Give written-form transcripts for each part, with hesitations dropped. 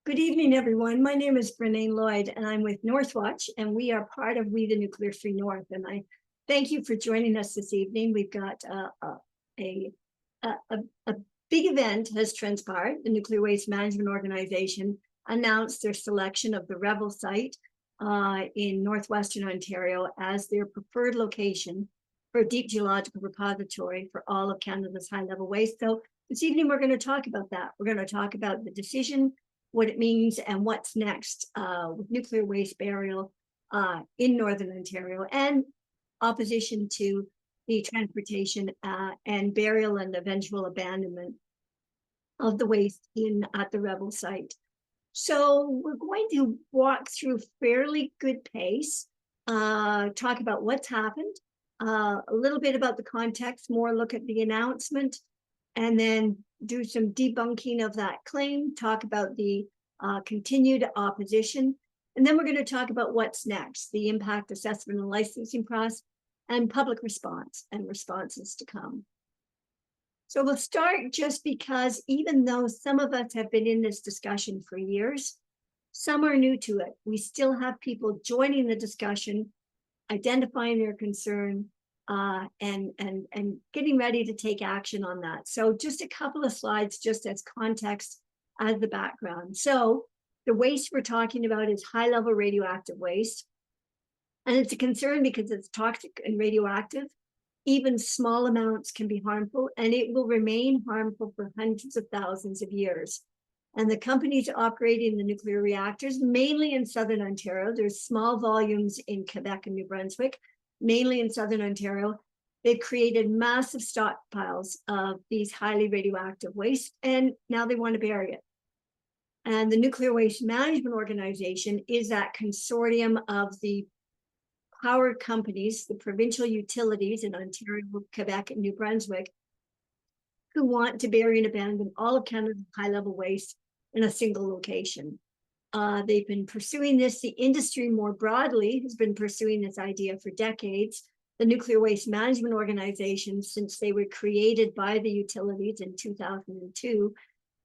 Good evening, everyone. My name is Brene Lloyd, and I'm with Northwatch, and we are part of We the Nuclear Free North. And I thank you for joining us this evening. We've got a big event has transpired. The Nuclear Waste Management Organization announced their selection of the Revell Site in northwestern Ontario as their preferred location for a deep geological repository for all of Canada's high-level waste. So this evening, we're going to talk about that. We're going to talk about the decision, what it means, and what's next with nuclear waste burial in Northern Ontario, and opposition to the transportation and burial and eventual abandonment of the waste at the Revell site. So we're going to walk through fairly good pace, talk about what's happened, a little bit about the context, more look at the announcement, and then do some debunking of that claim, talk about the continued opposition, and then we're going to talk about what's next, the impact assessment and licensing process, and public response and responses to come. So we'll start just because even though some of us have been in this discussion for years, some are new to it. We still have people joining the discussion, identifying their concern, and getting ready to take action on that. So just a couple of slides just as context as the background. So the waste we're talking about is high-level radioactive waste. And it's a concern because it's toxic and radioactive. Even small amounts can be harmful, and it will remain harmful for hundreds of thousands of years. And the companies operating the nuclear reactors, mainly in Southern Ontario, there's small volumes in Quebec and New Brunswick, mainly in Southern Ontario, they've created massive stockpiles of these highly radioactive waste, and now they want to bury it. And the Nuclear Waste Management Organization is that consortium of the power companies, the provincial utilities in Ontario, Quebec, and New Brunswick, who want to bury and abandon all of Canada's high-level waste in a single location. They've been pursuing this. The industry more broadly has been pursuing this idea for decades. The Nuclear Waste Management Organization, since they were created by the utilities in 2002,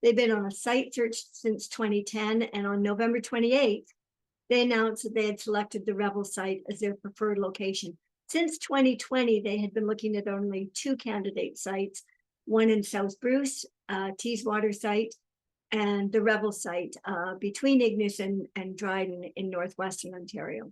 they've been on a site search since 2010, and on November 28th, they announced that they had selected the Revell site as their preferred location. Since 2020, they had been looking at only two candidate sites, one in South Bruce, Teeswater site, and the Revell site between Ignis and Dryden in northwestern Ontario.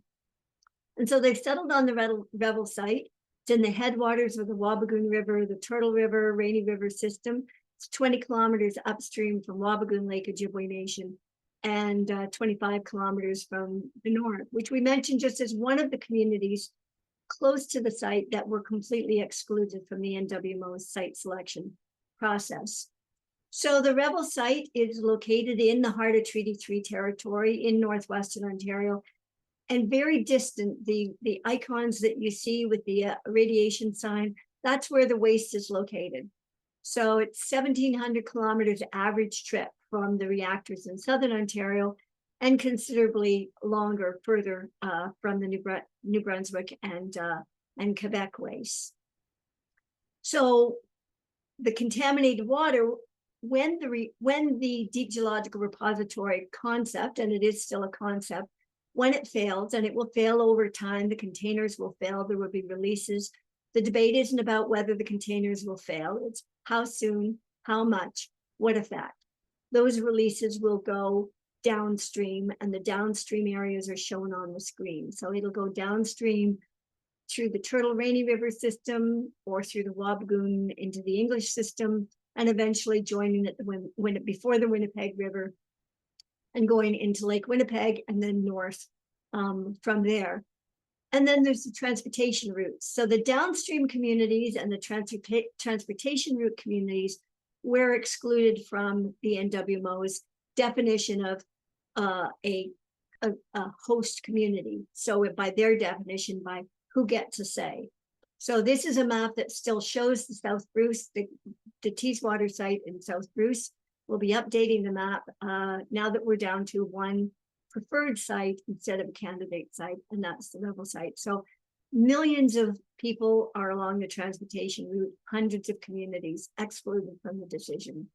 And so they've settled on the Revell site. It's in the headwaters of the Wabigoon River, the Turtle River, Rainy River system. It's 20 kilometers upstream from Wabigoon Lake Ojibwe Nation, and 25 kilometers from the north, which we mentioned just as one of the communities close to the site that were completely excluded from the NWMO's site selection process. So the Revell site is located in the heart of Treaty 3 territory in northwestern Ontario, and very distant. The icons that you see with the radiation sign, that's where the waste is located. So it's 1,700 kilometers average trip from the reactors in Southern Ontario, and considerably longer further from the New Brunswick and Quebec waste. So the contaminated water, when the deep geological repository concept, and it is still a concept, when it fails, and it will fail over time, the containers will fail, there will be releases. The debate isn't about whether the containers will fail, it's how soon, how much, what effect. Those releases will go downstream, and the downstream areas are shown on the screen. So it'll go downstream through the Turtle Rainy River system or through the Wabigoon into the English system, and eventually joining at the before the Winnipeg River and going into Lake Winnipeg and then north from there. And then there's the transportation routes. So the downstream communities and the transportation route communities were excluded from the NWMO's definition of a host community. So by their definition, by who gets a say. So this is a map that still shows the South Bruce, the Teeswater site in South Bruce. We'll be updating the map now that we're down to one preferred site instead of a candidate site, and that's the Revell site. So millions of people are along the transportation route, hundreds of communities excluded from the decision.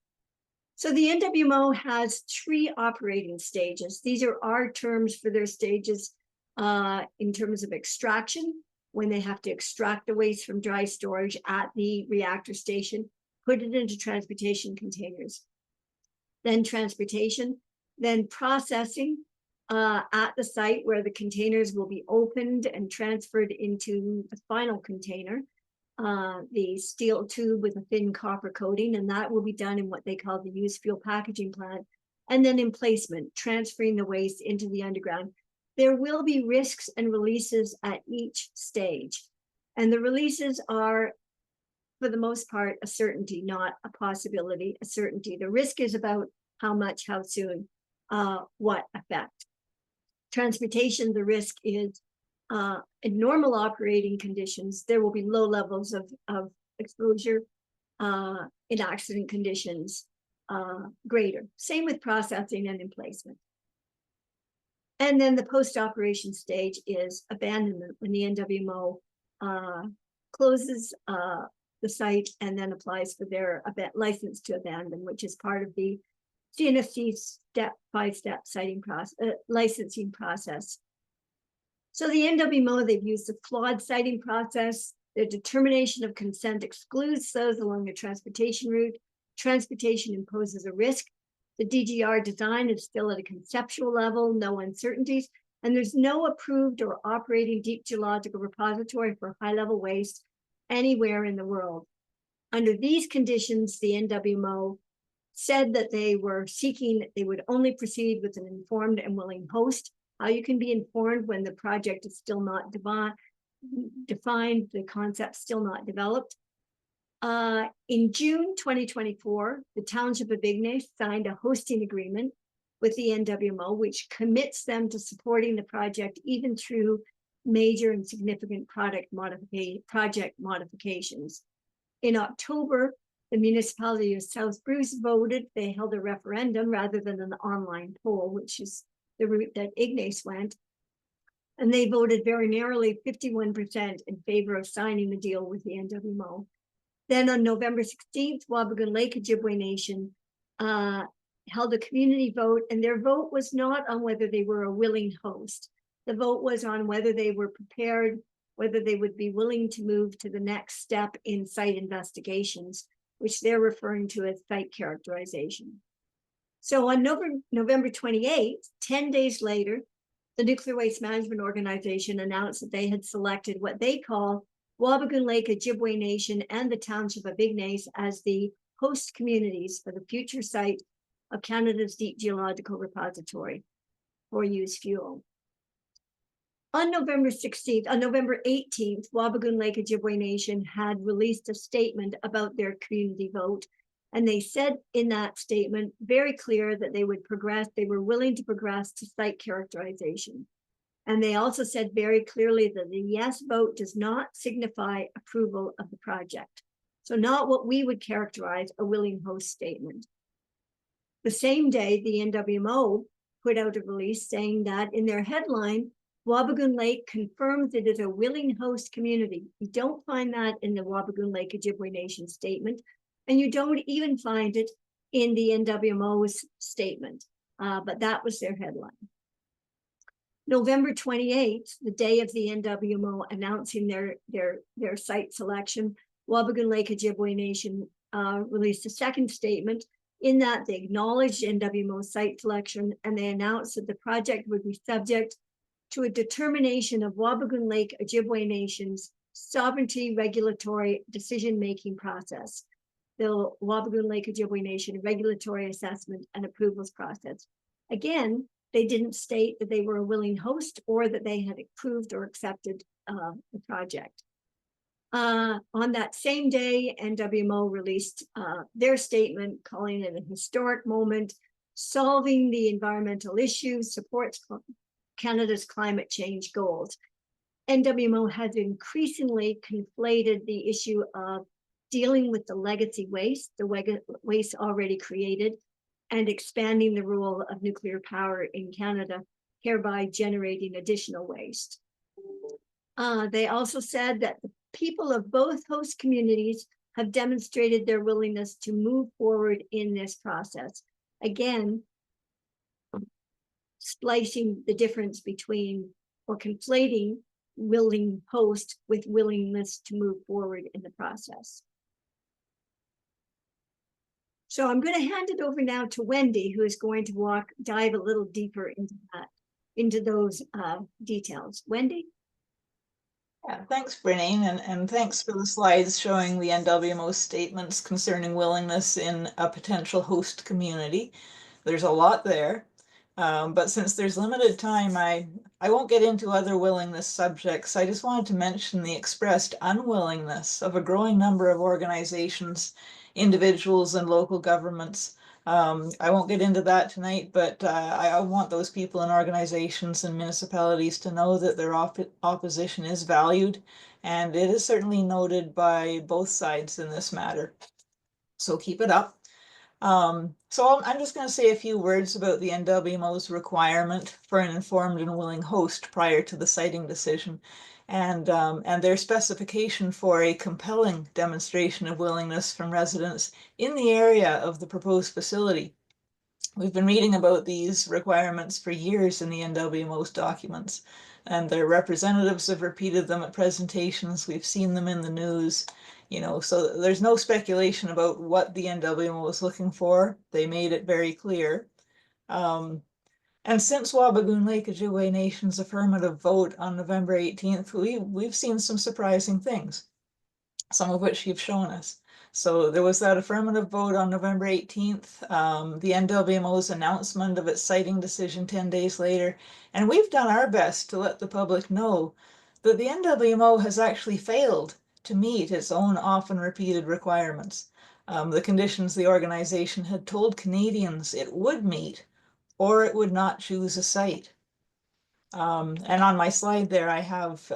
So the NWMO has 3 operating stages. These are our terms for their stages in terms of extraction, when they have to extract the waste from dry storage at the reactor station, put it into transportation containers. Then transportation, then processing at the site where the containers will be opened and transferred into the final container, the steel tube with a thin copper coating, and that will be done in what they call the used fuel packaging plant. And then emplacement, transferring the waste into the underground. There will be risks and releases at each stage. And the releases are, for the most part, a certainty, not a possibility, a certainty. The risk is about how much, how soon, what effect. Transportation, the risk is in normal operating conditions, there will be low levels of exposure. In accident conditions, greater. Same with processing and emplacement. And then the post-operation stage is abandonment, when the NWMO closes the site and then applies for their license to abandon, which is part of the CNFC five-step licensing process. So the NWMO, they've used the flawed siting process. Their determination of consent excludes those along the transportation route. Transportation imposes a risk. The DGR design is still at a conceptual level, no uncertainties, and there's no approved or operating deep geological repository for high-level waste anywhere in the world. Under these conditions, the NWMO said that they were seeking, they would only proceed with an informed and willing host. How you can be informed when the project is still not defined, the concept still not developed. In June 2024, the Township of Ignace signed a hosting agreement with the NWMO, which commits them to supporting the project even through major and significant project modifications. In October, the municipality of South Bruce voted. They held a referendum rather than an online poll, which is the route that Ignace went. And they voted very narrowly, 51% in favor of signing the deal with the NWMO. Then on November 16th, Wabigoon Lake Ojibwe Nation held a community vote, and their vote was not on whether they were a willing host. The vote was on whether they were prepared, whether they would be willing to move to the next step in site investigations, which they're referring to as site characterization. So on November 28th, 10 days later, the Nuclear Waste Management Organization announced that they had selected what they call Wabigoon Lake Ojibwe Nation and the Township of Ignace as the host communities for the future site of Canada's Deep Geological Repository for used fuel. On November 18th, Wabigoon Lake Ojibwe Nation had released a statement about their community vote. And they said in that statement, very clear that they would progress, they were willing to progress to site characterization. And they also said very clearly that the yes vote does not signify approval of the project. So not what we would characterize a willing host statement. The same day, the NWMO put out a release saying that in their headline, Wabigoon Lake confirms it is a willing host community. You don't find that in the Wabigoon Lake Ojibwe Nation statement, and you don't even find it in the NWMO's statement, but that was their headline. November 28th, the day of the NWMO announcing their site selection, Wabigoon Lake Ojibwe Nation released a second statement. In that, they acknowledged NWMO site selection, and they announced that the project would be subject to a determination of Wabigoon Lake Ojibwe Nation's sovereignty regulatory decision-making process, the Wabigoon Lake Ojibwe Nation regulatory assessment and approvals process. Again, they didn't state that they were a willing host or that they had approved or accepted the project. On that same day, NWMO released their statement calling it a historic moment, solving the environmental issues, supports Canada's climate change goals. NWMO has increasingly conflated the issue of dealing with the legacy waste, the waste already created, and expanding the role of nuclear power in Canada, hereby generating additional waste. They also said that the people of both host communities have demonstrated their willingness to move forward in this process. Again, splicing the difference between or conflating willing host with willingness to move forward in the process. So I'm going to hand it over now to Wendy, who is going to dive a little deeper into those details. Wendy? Yeah, thanks, Brennan, and thanks for the slides showing the NWMO statements concerning willingness in a potential host community. There's a lot there, but since there's limited time, I won't get into other willingness subjects. I just wanted to mention the expressed unwillingness of a growing number of organizations, individuals, and local governments. I won't get into that tonight, but I want those people and organizations and municipalities to know that their opposition is valued, and it is certainly noted by both sides in this matter. So keep it up. So I'm just going to say a few words about the NWMO's requirement for an informed and willing host prior to the siting decision, and their specification for a compelling demonstration of willingness from residents in the area of the proposed facility. We've been reading about these requirements for years in the NWMO's documents, and their representatives have repeated them at presentations. We've seen them in the news, so there's no speculation about what the NWMO was looking for. They made it very clear. And since Wabigoon Lake Ojibwe Nation's affirmative vote on November 18th, we've seen some surprising things, some of which you've shown us. So there was that affirmative vote on November 18th, the NWMO's announcement of its siting decision 10 days later, and we've done our best to let the public know that the NWMO has actually failed to meet its own often repeated requirements, the conditions the organization had told Canadians it would meet, or it would not choose a site. And on my slide there, I have,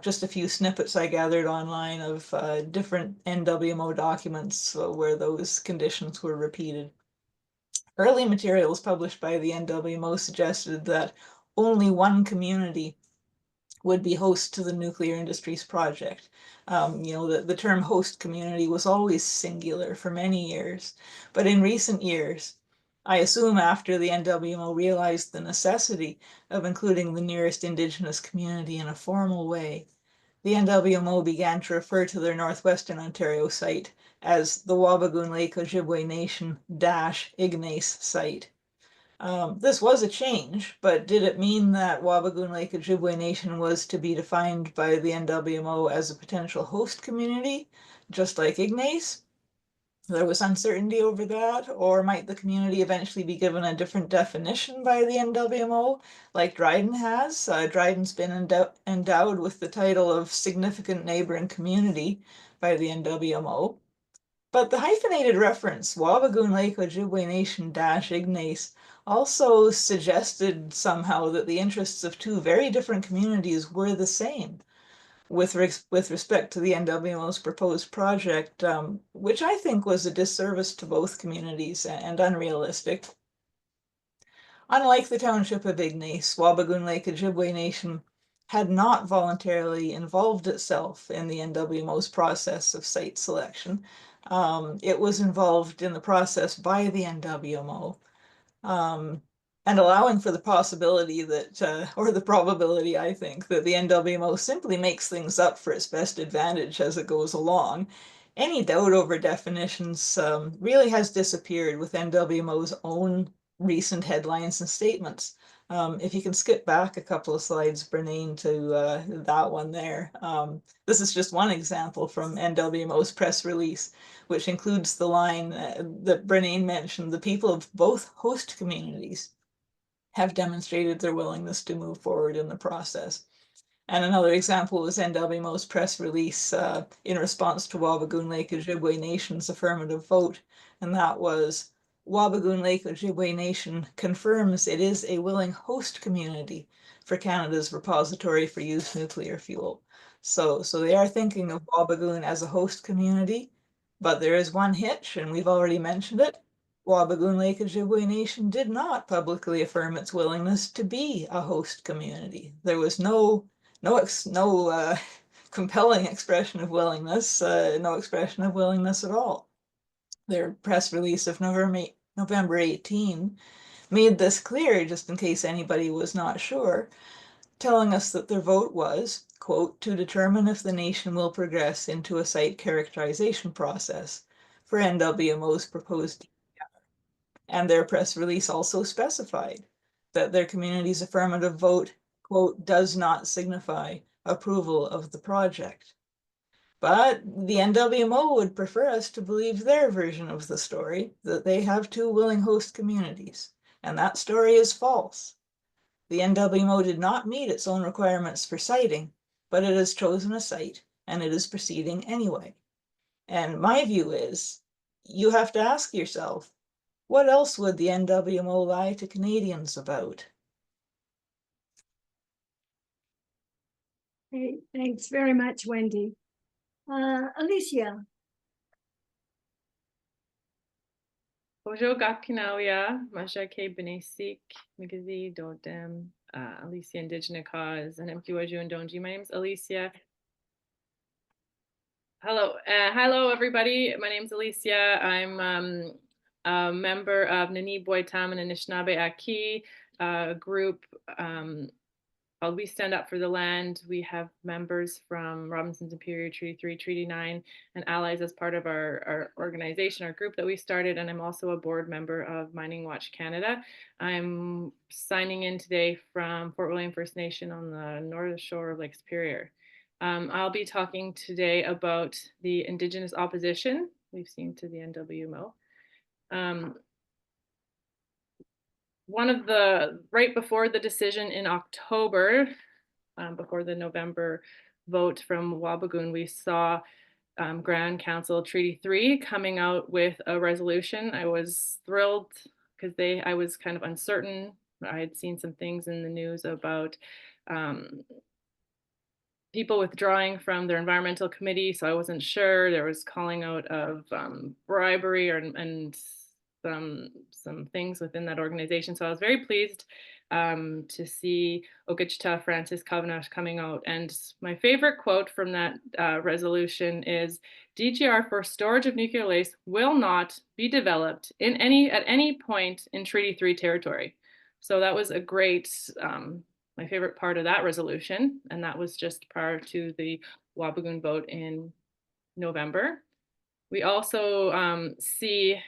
just a few snippets I gathered online of different NWMO documents where those conditions were repeated. Early materials published by the NWMO suggested that only one community would be host to the nuclear industries project. The term host community was always singular for many years, but in recent years, I assume after the NWMO realized the necessity of including the nearest Indigenous community in a formal way, the NWMO began to refer to their Northwestern Ontario site as the Wabigoon Lake Ojibwe Nation Ignace site. This was a change, but did it mean that Wabigoon Lake Ojibwe Nation was to be defined by the NWMO as a potential host community, just like Ignace? There was uncertainty over that, or might the community eventually be given a different definition by the NWMO, like Dryden has? Dryden's been endowed with the title of significant neighboring community by the NWMO. But the hyphenated reference, Wabigoon Lake Ojibwe Nation Ignace, also suggested somehow that the interests of two very different communities were the same with respect to the NWMO's proposed project, which I think was a disservice to both communities and unrealistic. Unlike the township of Ignace, Wabigoon Lake Ojibwe Nation had not voluntarily involved itself in the NWMO's process of site selection. It was involved in the process by the NWMO. And allowing for the possibility that, or the probability, I think, that the NWMO simply makes things up for its best advantage as it goes along. Any doubt over definitions really has disappeared with NWMO's own recent headlines and statements. If you can skip back a couple of slides, Brennan, to that one there. This is just one example from NWMO's press release, which includes the line that Brennan mentioned: the people of both host communities have demonstrated their willingness to move forward in the process. And another example was NWMO's press release in response to Wabigoon Lake Ojibwe Nation's affirmative vote, and that was: Wabigoon Lake Ojibwe Nation confirms it is a willing host community for Canada's repository for used nuclear fuel. So they are thinking of Wabigoon as a host community, but there is one hitch, and we've already mentioned it. Wabigoon Lake Ojibwe Nation did not publicly affirm its willingness to be a host community. There was no compelling expression of willingness, no expression of willingness at all. Their press release of November 18 made this clear, just in case anybody was not sure, telling us that their vote was, quote, to determine if the nation will progress into a site characterization process for NWMO's proposed. And their press release also specified that their community's affirmative vote, quote, does not signify approval of the project. But the NWMO would prefer us to believe their version of the story, that they have 2 willing host communities, and that story is false. The NWMO did not meet its own requirements for siting, but it has chosen a site and it is proceeding anyway. And my view is, you have to ask yourself, what else would the NWMO lie to Canadians about? Great, thanks very much, Wendy. Alicia. Bojo Gapkinauya, Majake Benesik, Migazi Dodem, Alicia Indigenous Cause, and Mkiwaju and Donji. My name is Alicia. Hello everybody. My name is Alicia. I'm a member of Nani Boitam and Anishinaabe Aki group called We Stand Up for the Land. We have members from Robinson's Imperial Treaty 3, Treaty 9, and allies as part of our organization, our group that we started, and I'm also a board member of Mining Watch Canada. I'm signing in today from Fort William First Nation on the north shore of Lake Superior. I'll be talking today about the Indigenous opposition we've seen to the NWMO. Right before the decision in October, before the November vote from Wabigoon, we saw Grand Council Treaty 3 coming out with a resolution. I was thrilled because I was kind of uncertain. I had seen some things in the news about people withdrawing from their environmental committee, so I wasn't sure. There was calling out of bribery and some things within that organization. So I was very pleased to see Okachita Francis Kavanagh coming out. And my favorite quote from that resolution is, DGR for storage of nuclear waste will not be developed at any point in Treaty 3 territory. So that was a great, my favorite part of that resolution. And that was just prior to the Wabigoon vote in November. We also see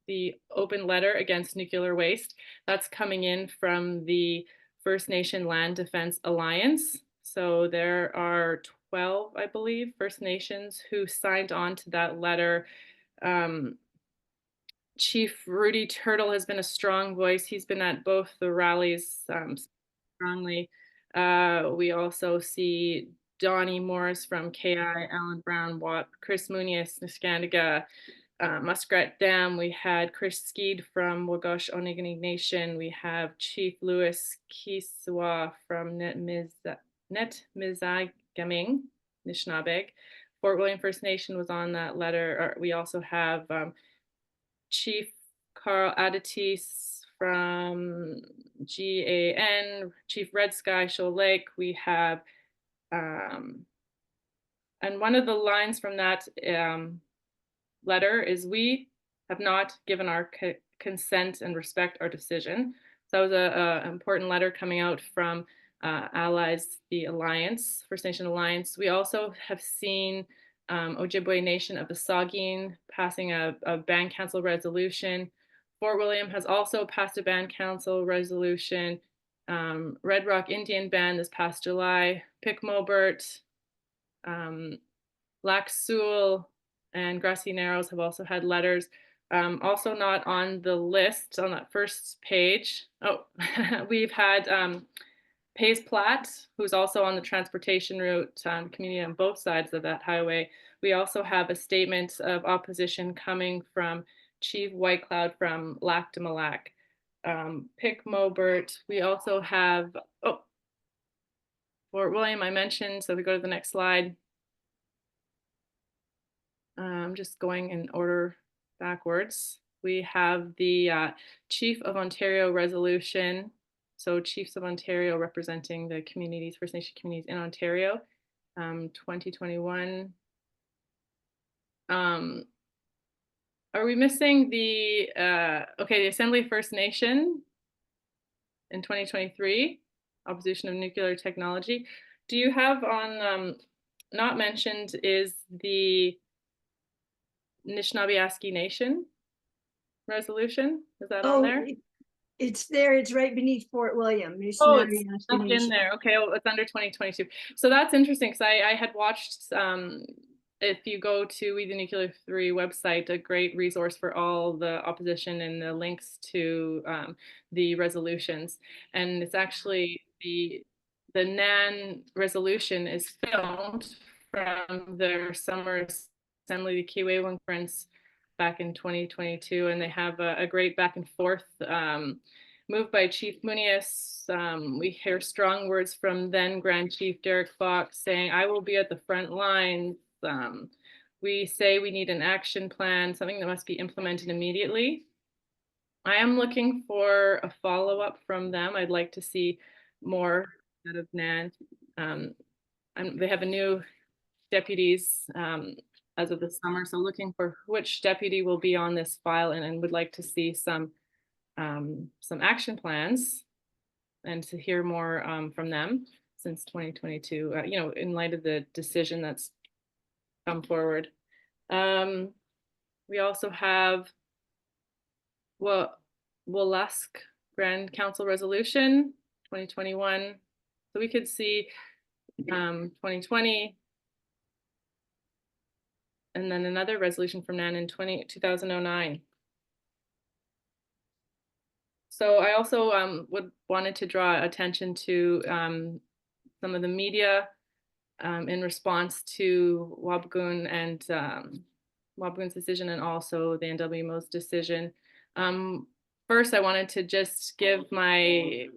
the open letter against nuclear waste. That's coming in from the First Nation Land Defense Alliance. So there are 12, I believe, First Nations who signed on to that letter. Chief Rudy Turtle has been a strong voice. He's been at both the rallies strongly. We also see Donnie Morris from KI, Alan Brown, Watt, Chris Muniz, Niskandiga, Muskrat Dam. We had Chris Skeed from Wagosh Onegani Nation. We have Chief Louis Kiswa from Netmizagaming, Nishnabeg. Fort William First Nation was on that letter. We also have Chief Carl Aditis from GAN, Chief Red Sky, Shoal Lake. We have, and one of the lines from that letter is, we have not given our consent and respect our decision. So that was an important letter coming out from allies, the Alliance, First Nation Alliance. We also have seen Ojibwe Nation of the Saugeen passing a band council resolution. Fort William has also passed a band council resolution. Red Rock Indian Band this past July. Pic-Mobert, Lac Seul, and Grassy Narrows have also had letters. Also not on the list on that first page. Oh, we've had Pays Platte, who's also on the transportation route community on both sides of that highway. We also have a statement of opposition coming from Chief White Cloud from Lac de Molac. Pic-Mobert. We also have, Fort William I mentioned, so we go to the next slide. I'm just going in order backwards. We have the Chief of Ontario resolution. So Chiefs of Ontario representing the communities, First Nation communities in Ontario. 2021. Are we missing the, okay, the Assembly of First Nation in 2023, opposition of nuclear technology. Do you have on, not mentioned is the Anishinaabe Nation resolution? Is that on Oh, there? it's there. It's right beneath Fort William. Oh, it's stuck in there. Okay, well, it's under 2022. So that's interesting because I had watched, if you go to We the Nuclear 3 website, a great resource for all the opposition and the links to the resolutions. And it's actually the NAN resolution is filmed from their summer assembly, the Kiwi Conference back in 2022, and they have a great back and forth moved by Chief Munius. We hear strong words from then Grand Chief Derek Fox saying, I will be at the front lines. We say we need an action plan, something that must be implemented immediately. I am looking for a follow-up from them. I'd like to see more out of NAN. They have a new deputies as of the summer, so looking for which deputy will be on this file, and would like to see some action plans and to hear more from them since 2022, you know, in light of the decision that's come forward. We also have Wolask Grand Council Resolution 2021. So we could see 2020, and then another resolution from NAN in 2009. So I also wanted to draw attention to some of the media in response to Wabigoon and Wabigoon's decision, and also the NWMO's decision. First, I wanted to just give my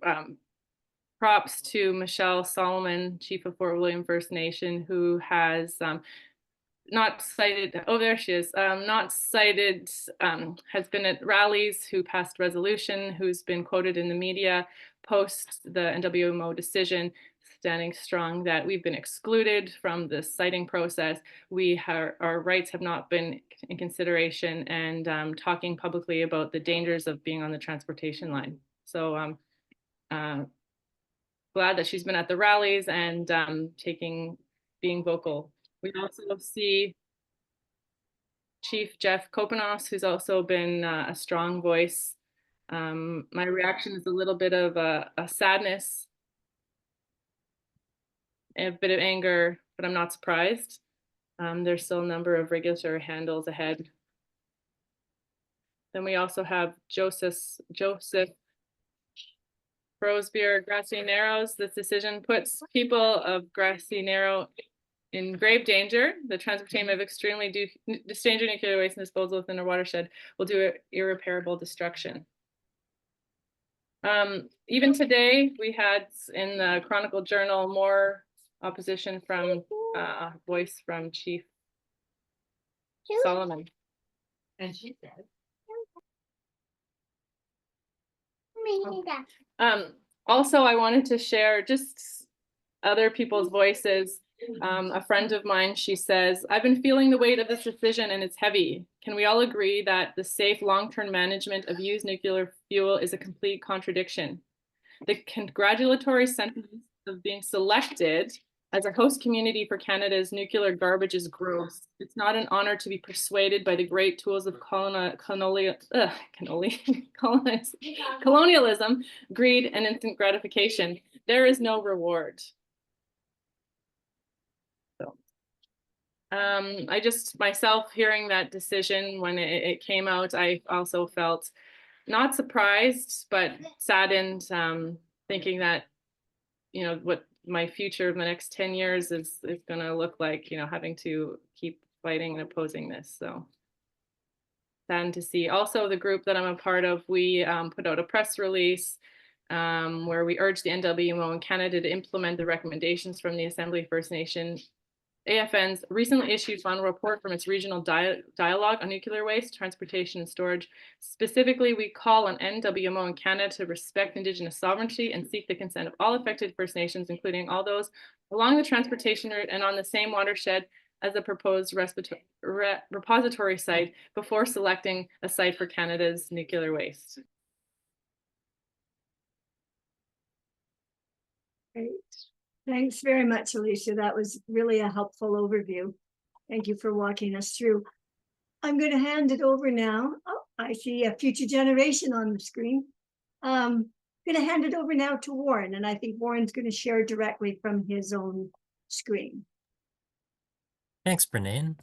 props to Michelle Solomon, Chief of Fort William First Nation, who has not cited, oh, there she is, not cited, has been at rallies, who passed resolution, who's been quoted in the media post the NWMO decision, standing strong that we've been excluded from the citing process. Our rights have not been in consideration, and talking publicly about the dangers of being on the transportation line. So glad that she's been at the rallies and being vocal. We also see Chief Jeff Kopanos, who's also been a strong voice. My reaction is a little bit of a sadness, a bit of anger, but I'm not surprised. There's still a number of regulatory handles ahead. Then we also have Joseph Rosebeer, Grassy Narrows. This decision puts people of Grassy Narrow in grave danger. The transportation of extremely dangerous nuclear waste and disposal within a watershed will do irreparable destruction. Even today, we had in the Chronicle Journal more opposition from a voice from Chief Solomon. And she said, also, I wanted to share just other people's voices. A friend of mine, she says, I've been feeling the weight of this decision and it's heavy. Can we all agree that the safe long-term management of used nuclear fuel is a complete contradiction? The congratulatory sentence of being selected as a host community for Canada's nuclear garbage is gross. It's not an honor to be persuaded by the great tools of colonialism, greed, and instant gratification. There is no reward. So, I just myself hearing that decision when it came out, I also felt not surprised, but saddened, thinking that, you know, what my future of the next 10 years is going to look like, you know, having to keep fighting and opposing this. So saddened to see. Also, the group that I'm a part of, we put out a press release where we urge the NWMO in Canada to implement the recommendations from the Assembly First Nation AFN's recently issued final report from its regional dialogue on nuclear waste, transportation, and storage. Specifically, we call on NWMO in Canada to respect Indigenous sovereignty and seek the consent of all affected First Nations, including all those along the transportation route and on the same watershed as the proposed repository site before selecting a site for Canada's nuclear waste. Great. Thanks very much, Alicia. That was really a helpful overview. Thank you for walking us through. I'm going to hand it over now. Oh, I see a future generation on the screen. I'm going to hand it over now to Warren, and I think Warren's going to share directly from his own screen. Thanks, Brene.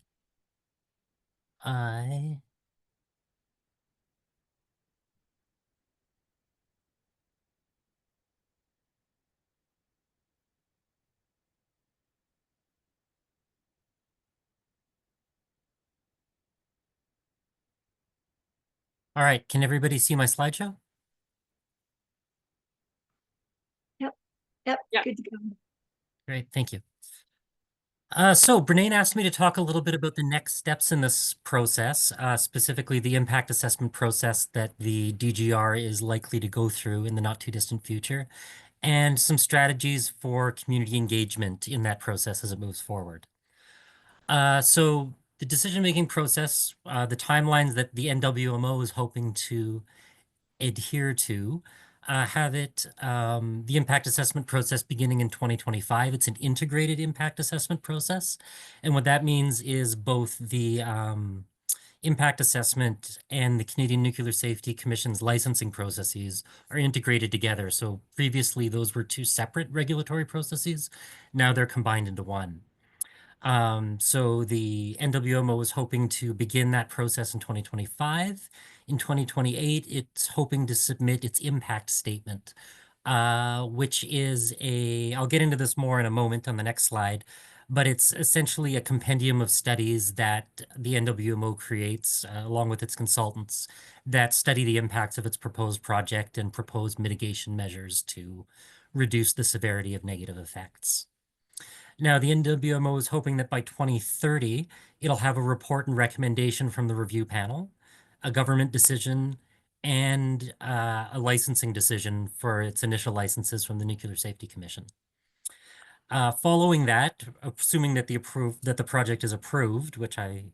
All right, can everybody see my slideshow? Yep, Yeah. good to go. Great, thank you. So Brene asked me to talk a little bit about the next steps in this process, specifically the impact assessment process that the DGR is likely to go through in the not too distant future, and some strategies for community engagement in that process as it moves forward. So the decision-making process, the timelines that the NWMO is hoping to adhere to, have the impact assessment process beginning in 2025. It's an integrated impact assessment process. And what that means is both the impact assessment and the Canadian Nuclear Safety Commission's licensing processes are integrated together. So previously those were two separate regulatory processes. Now they're combined into one. So the NWMO is hoping to begin that process in 2025. In 2028, it's hoping to submit its impact statement, which is I'll get into this more in a moment on the next slide, but it's essentially a compendium of studies that the NWMO creates along with its consultants that study the impacts of its proposed project and propose mitigation measures to reduce the severity of negative effects. Now, the NWMO is hoping that by 2030, it'll have a report and recommendation from the review panel, a government decision, and a licensing decision for its initial licenses from the Nuclear Safety Commission. Following that, assuming that the project is approved, which I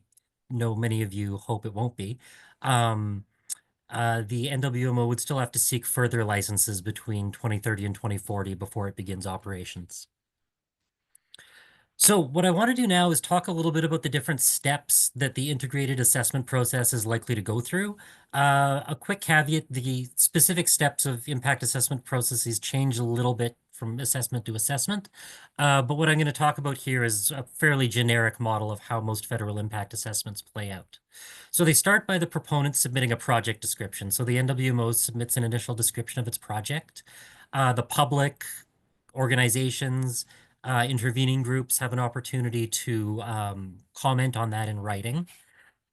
know many of you hope it won't be, the NWMO would still have to seek further licenses between 2030 and 2040 before it begins operations. So what I want to do now is talk a little bit about the different steps that the integrated assessment process is likely to go through. A quick caveat, the specific steps of impact assessment processes change a little bit from assessment to assessment. But what I'm going to talk about here is a fairly generic model of how most federal impact assessments play out. So they start by the proponent submitting a project description. So the NWMO submits an initial description of its project. The public, organizations, intervening groups have an opportunity to comment on that in writing.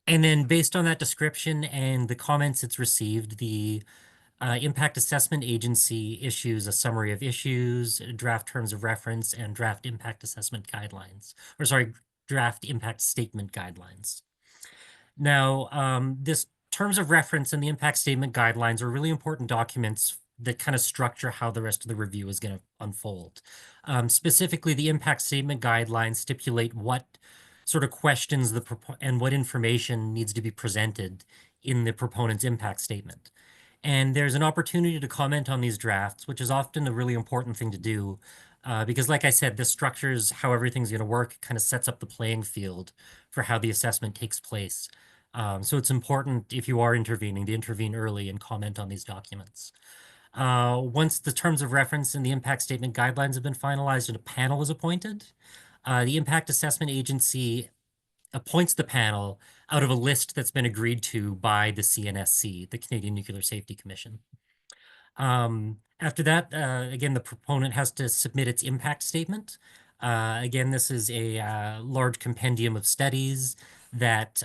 And then based on that description and the comments it's received, the Impact Assessment Agency issues a summary of issues, draft terms of reference, and draft impact assessment guidelines, or sorry, draft impact statement guidelines. Now, this terms of reference and the impact statement guidelines are really important documents that kind of structure how the rest of the review is going to unfold. Specifically, the impact statement guidelines stipulate what sort of questions and what information needs to be presented in the proponent's impact statement. And there's an opportunity to comment on these drafts, which is often a really important thing to do, because like I said, this structures how everything's going to work, kind of sets up the playing field for how the assessment takes place. So it's important, if you are intervening, to intervene early and comment on these documents. Once the terms of reference and the impact statement guidelines have been finalized and a panel is appointed, the Impact Assessment Agency appoints the panel out of a list that's been agreed to by the CNSC, the Canadian Nuclear Safety Commission. After that, again, the proponent has to submit its impact statement. Again, this is a large compendium of studies that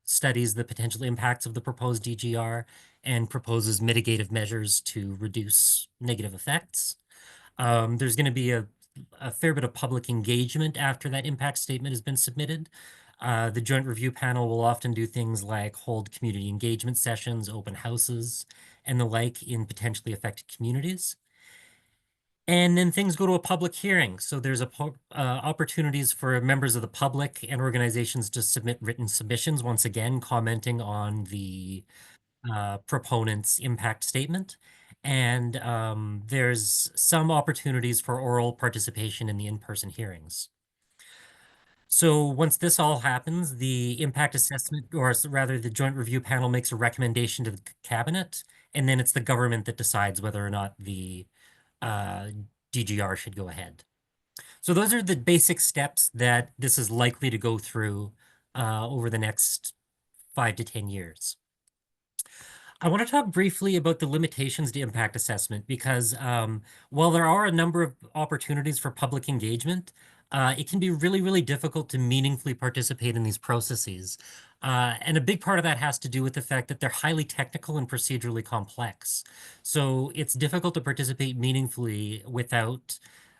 studies the potential impacts of the proposed DGR and proposes mitigative measures to reduce negative effects. There's going to be a fair bit of public engagement after that impact statement has been submitted. The joint review panel will often do things like hold community engagement sessions, open houses, and the like in potentially affected communities. And then things go to a public hearing. So there's opportunities for members of the public and organizations to submit written submissions, once again, commenting on the proponent's impact statement. And there's some opportunities for oral participation in the in-person hearings. So once this all happens, the impact assessment, or rather the joint review panel, makes a recommendation to the cabinet, and then it's the government that decides whether or not the DGR should go ahead. So those are the basic steps that this is likely to go through over the next 5 to 10 years. I want to talk briefly about the limitations to impact assessment because while there are a number of opportunities for public engagement, it can be really, really difficult to meaningfully participate in these processes. And a big part of that has to do with the fact that they're highly technical and procedurally complex. So it's difficult to participate meaningfully without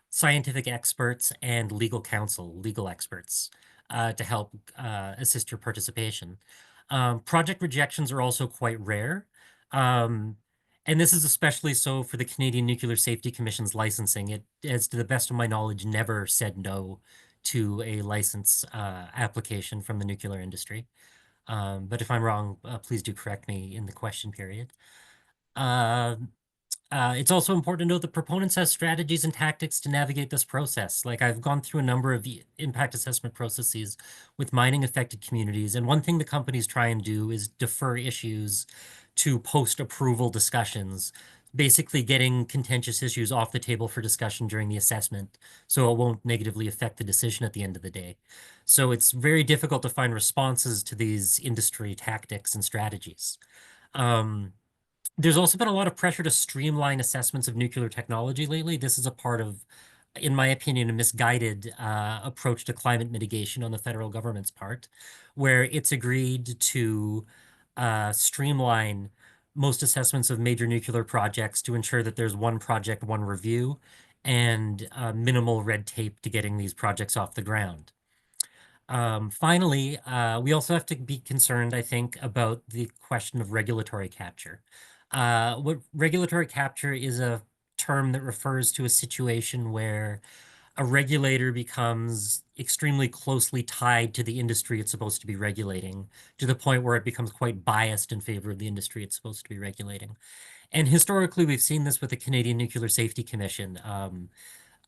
scientific experts and legal counsel, legal experts, to help assist your participation. Project rejections are also quite rare. And this is especially so for the Canadian Nuclear Safety Commission's licensing. It has, to the best of my knowledge, never said no to a license application from the nuclear industry. But if I'm wrong, please do correct me in the question period. It's also important to note that proponents have strategies and tactics to navigate this process. Like I've gone through a number of impact assessment processes with mining affected communities. And one thing the companies try and do is defer issues to post-approval discussions, basically getting contentious issues off the table for discussion during the assessment, so it won't negatively affect the decision at the end of the day. So it's very difficult to find responses to these industry tactics and strategies. There's also been a lot of pressure to streamline assessments of nuclear technology lately. This is a part of, in my opinion, a misguided approach to climate mitigation on the federal government's part, where it's agreed to streamline most assessments of major nuclear projects to ensure that there's one project, one review, and minimal red tape to getting these projects off the ground. Finally, we also have to be concerned, I think, about the question of regulatory capture. What regulatory capture is a term that refers to a situation where a regulator becomes extremely closely tied to the industry it's supposed to be regulating, to the point where it becomes quite biased in favor of the industry it's supposed to be regulating. And historically, we've seen this with the Canadian Nuclear Safety Commission. A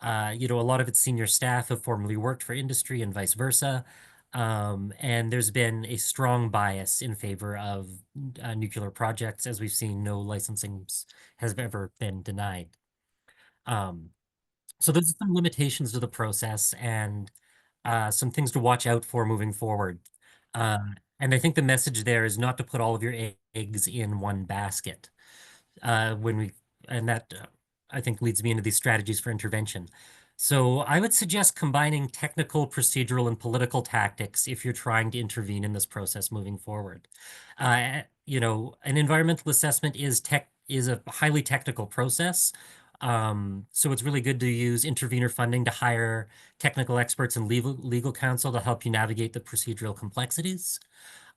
lot of its senior staff have formerly worked for industry and vice versa. And there's been a strong bias in favor of nuclear projects, as we've seen no licensing has ever been denied. So there's some limitations to the process and some things to watch out for moving forward. And I think the message there is not to put all of your eggs in one basket. That I think leads me into these strategies for intervention. So I would suggest combining technical, procedural, and political tactics if you're trying to intervene in this process moving forward. An environmental assessment is a highly technical process. So it's really good to use intervener funding to hire technical experts and legal counsel to help you navigate the procedural complexities.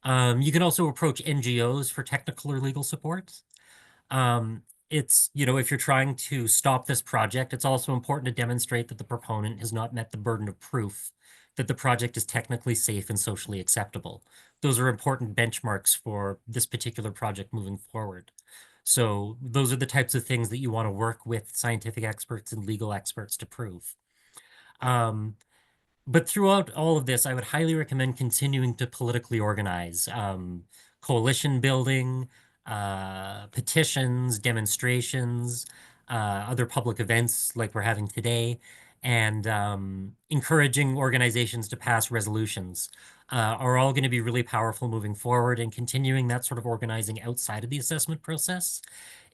You can also approach NGOs for technical or legal support. If you're trying to stop this project, it's also important to demonstrate that the proponent has not met the burden of proof that the project is technically safe and socially acceptable. Those are important benchmarks for this particular project moving forward. So those are the types of things that you want to work with scientific experts and legal experts to prove. But throughout all of this, I would highly recommend continuing to politically organize, coalition building, petitions, demonstrations, other public events like we're having today, and encouraging organizations to pass resolutions are all going to be really powerful moving forward. And continuing that sort of organizing outside of the assessment process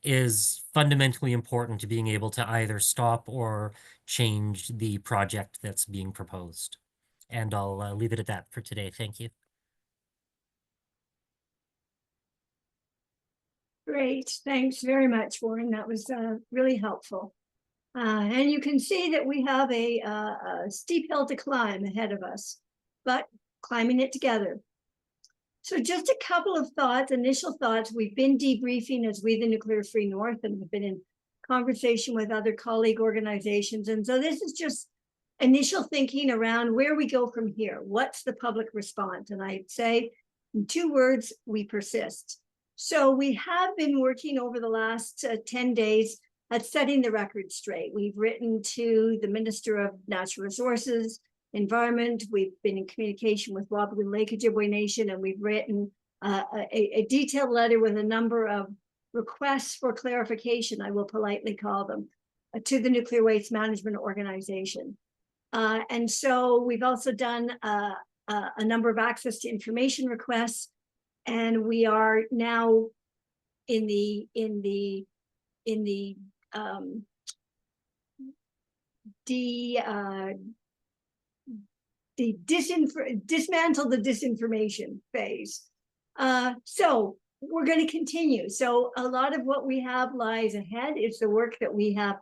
is fundamentally important to being able to either stop or change the project that's being proposed. And I'll leave it at that for today. Thank you. Great, thanks very much, Warren. That was really helpful. And you can see that we have a steep hill to climb ahead of us, but climbing it together. So just a couple of thoughts, initial thoughts. We've been debriefing as We the Nuclear Free North, and we've been in conversation with other colleague organizations. And so this is just initial thinking around where we go from here. What's the public response? And I'd say in 2 words, we persist. So we have been working over the last 10 days at setting the record straight. We've written to the Minister of Natural Resources, Environment. We've been in communication with Wobbly Lake Ojibwe Nation, and we've written a detailed letter with a number of requests for clarification, I will politely call them, to the Nuclear Waste Management Organization. And so we've also done a number of access to information requests, and we are now in the dismantle the disinformation phase. So we're going to continue. So a lot of what we have lies ahead. It's the work that we have,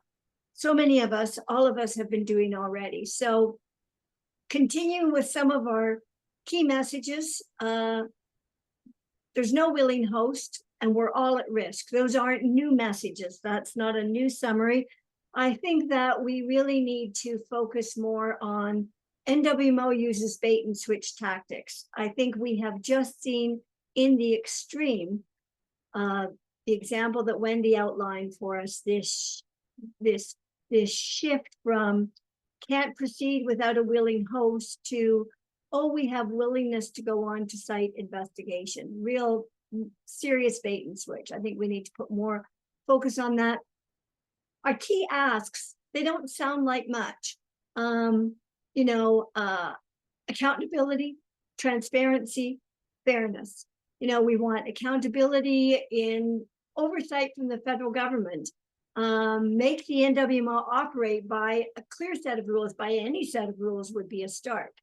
so many of us, all of us have been doing already. So continuing with some of our key messages, there's no willing host and we're all at risk. Those aren't new messages. That's not a new summary. I think that we really need to focus more on NWMO uses bait and switch tactics. I think we have just seen in the extreme, the example that Wendy outlined for us, this shift from can't proceed without a willing host to, oh, we have willingness to go on to site investigation, real serious bait and switch. I think we need to put more focus on that. Our key asks, they don't sound like much. Accountability, transparency, fairness. We want accountability in oversight from the federal government. Make the NWMO operate by a clear set of rules, by any set of rules would be a start.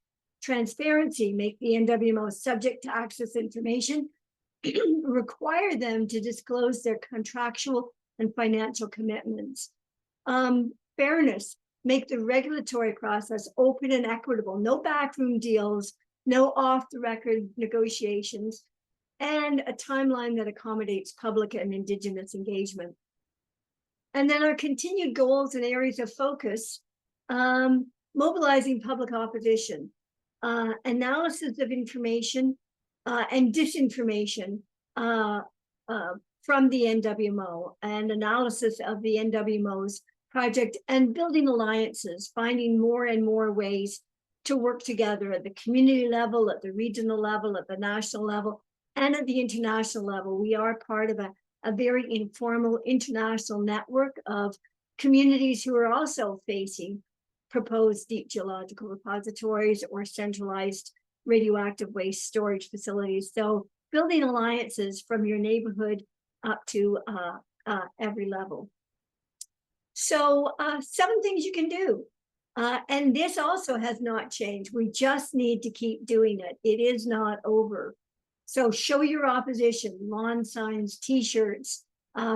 Transparency, make the NWMO subject to access information, require them to disclose their contractual and financial commitments. Fairness, make the regulatory process open and equitable, no backroom deals, no off-the-record negotiations, and a timeline that accommodates public and Indigenous engagement. And then our continued goals and areas of focus, mobilizing public opposition, analysis of information and disinformation from the NWMO, and analysis of the NWMO's project, and building alliances, finding more and more ways to work together at the community level, at the regional level, at the national level, and at the international level. We are part of a very informal international network of communities who are also facing proposed deep geological repositories or centralized radioactive waste storage facilities. So building alliances from your neighborhood up to every level. So 7 things you can do. And this also has not changed. We just need to keep doing it. It is not over. So show your opposition, lawn signs, t-shirts,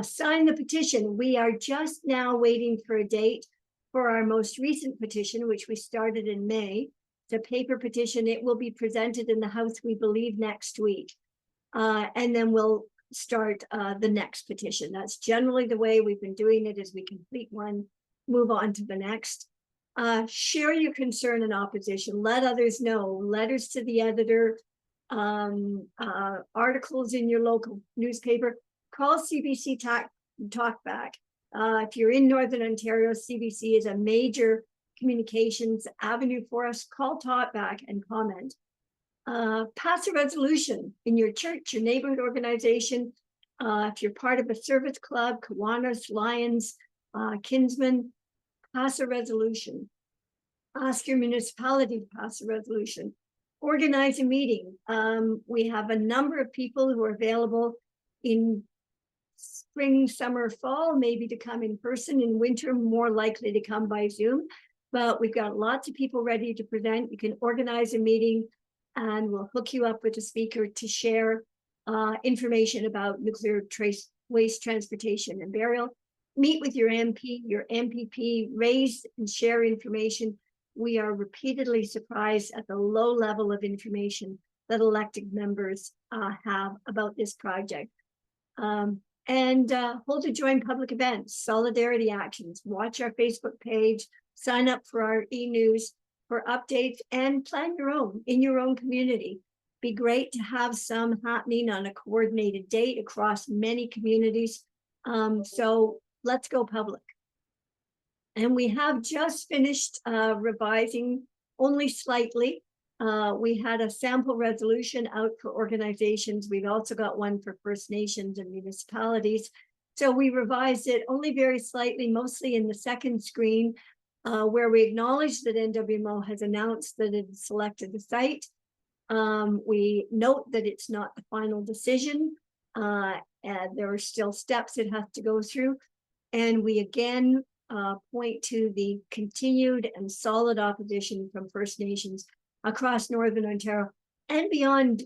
sign the petition. We are just now waiting for a date for our most recent petition, which we started in May. It's a paper petition. It will be presented in the House, we believe, next week. And then we'll start the next petition. That's generally the way we've been doing it, as we complete one, move on to the next. Share your concern and opposition. Let others know. Letters to the editor, articles in your local newspaper. Call CBC Talkback. If you're in Northern Ontario, CBC is a major communications avenue for us. Call Talkback and comment. Pass a resolution in your church, your neighborhood organization. If you're part of a service club, Kiwanis, Lions, Kinsmen, pass a resolution. Ask your municipality to pass a resolution. Organize a meeting. We have a number of people who are available in spring, summer, fall, maybe to come in person. In winter, more likely to come by Zoom. But we've got lots of people ready to present. You can organize a meeting and we'll hook you up with a speaker to share information about nuclear waste transportation and burial. meet with your MP, your MPP, raise and share information. We are repeatedly surprised at the low level of information that elected members have about this project. And hold a joint public events, solidarity actions, watch our Facebook page, sign up for our e-news for updates, and plan your own in your own community. Be great to have some happening on a coordinated date across many communities. So let's go public. And we have just finished revising only slightly. We had a sample resolution out for organizations. We've also got one for First Nations and municipalities. So we revised it only very slightly, mostly in the second screen, where we acknowledge that NWMO has announced that it selected the site. We note that it's not the final decision, and there are still steps it has to go through. And we again point to the continued and solid opposition from First Nations across Northern Ontario and beyond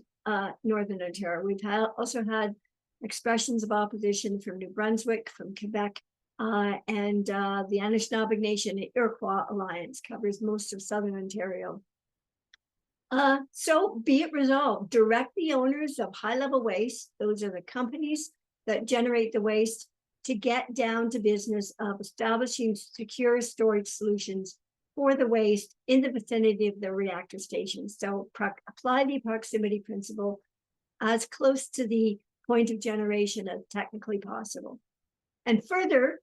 Northern Ontario. We've also had expressions of opposition from New Brunswick, from Quebec, and the Anishinaabe Nation Iroquois Alliance covers most of Southern Ontario. So be it resolved, direct the owners of high-level waste, those are the companies that generate the waste, to get down to business of establishing secure storage solutions for the waste in the vicinity of the reactor stations. So apply the proximity principle as close to the point of generation as technically possible. And further,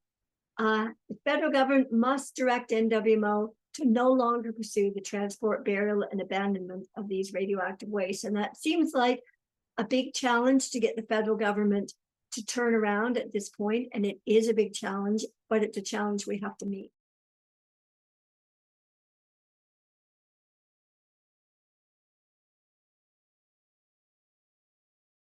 the federal government must direct NWMO to no longer pursue the transport, burial, and abandonment of these radioactive wastes. And that seems like a big challenge to get the federal government to turn around at this point. And it is a big challenge, but it's a challenge we have to meet.